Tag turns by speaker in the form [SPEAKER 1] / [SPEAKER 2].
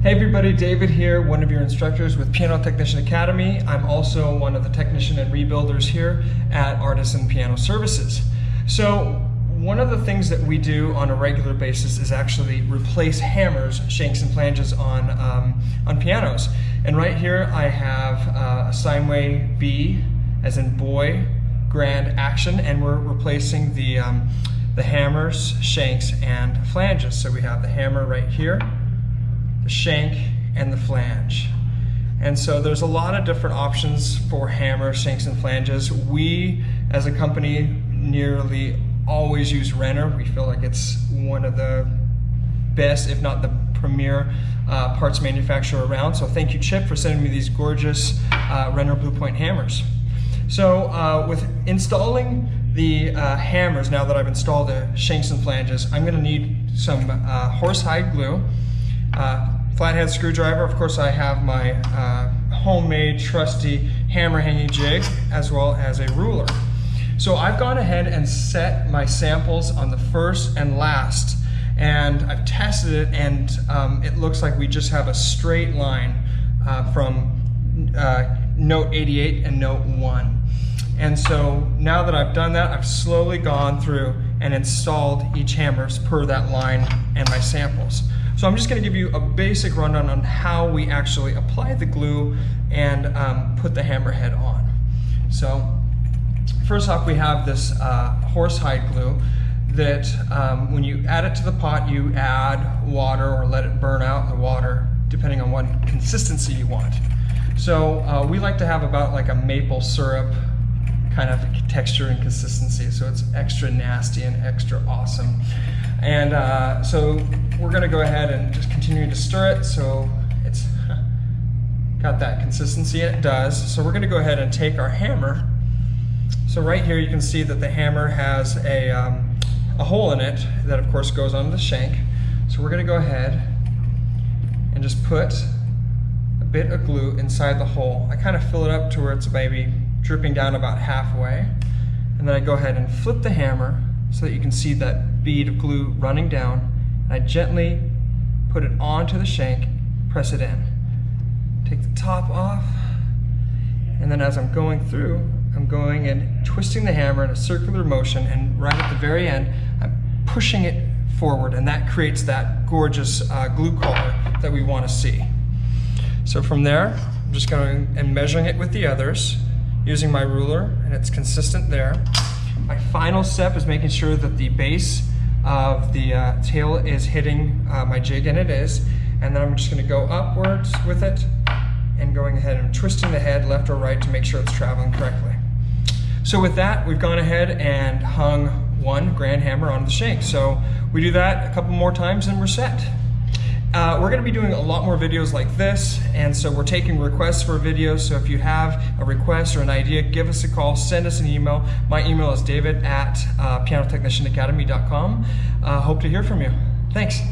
[SPEAKER 1] Hey everybody, David here, one of your instructors with Piano Technician Academy. I'm also one of the technician and rebuilders here at Artisan Piano Services. So one of the things that we do on a regular basis is actually replace hammers, shanks, and flanges on pianos. And right here I have a Steinway B, as in boy, grand action, and we're replacing the hammers, shanks, and flanges. So we have the hammer right here, the shank, and the flange. And so there's a lot of different options for hammers, shanks, and flanges. We, as a company, nearly always use Renner. We feel like it's one of the best, if not the premier, parts manufacturer around. So thank you, Chip, for sending me these gorgeous Renner Blue Point hammers. So with installing the hammers, now that I've installed the shanks and flanges, I'm going to need some horsehide glue, flathead screwdriver. Of course, I have my homemade trusty hammer hanging jig, as well as a ruler. So I've gone ahead and set my samples on the first and last, and I've tested it, and it looks like we just have a straight line from note 88 and note 1. And so now that I've done that, I've slowly gone through and installed each hammers per that line and my samples. So I'm just going to give you a basic rundown on how we actually apply the glue and put the hammer head on. So first off, we have this horsehide glue that when you add it to the pot, you add water or let it burn out the water, depending on what consistency you want. So we like to have about like a maple syrup kind of texture and consistency, so it's extra nasty and extra awesome. And so we're going to go ahead and just continue to stir it so it's got that consistency, and it does. So we're going to go ahead and take our hammer. So right here you can see that the hammer has a hole in it that of course goes on the shank. So we're going to go ahead and just put a bit of glue inside the hole. I kind of fill it up to where it's maybe dripping down about halfway, and then I go ahead and flip the hammer so that you can see that bead of glue running down, and I gently put it onto the shank, press it in. Take the top off, and then as I'm going through, I'm going and twisting the hammer in a circular motion, and right at the very end, I'm pushing it forward, and that creates that gorgeous glue collar that we want to see. So from there, I'm just going and measuring it with the others, using my ruler, and it's consistent there. My final step is making sure that the base of the tail is hitting my jig, and it is. And then I'm just going to go upwards with it and going ahead and twisting the head left or right to make sure it's traveling correctly. So with that, we've gone ahead and hung one grand hammer on the shank. So we do that a couple more times and we're set. We're going to be doing a lot more videos like this, and so we're taking requests for videos. So if you have a request or an idea, give us a call, send us an email. My email is david@pianotechnicianacademy.com. Hope to hear from you. Thanks.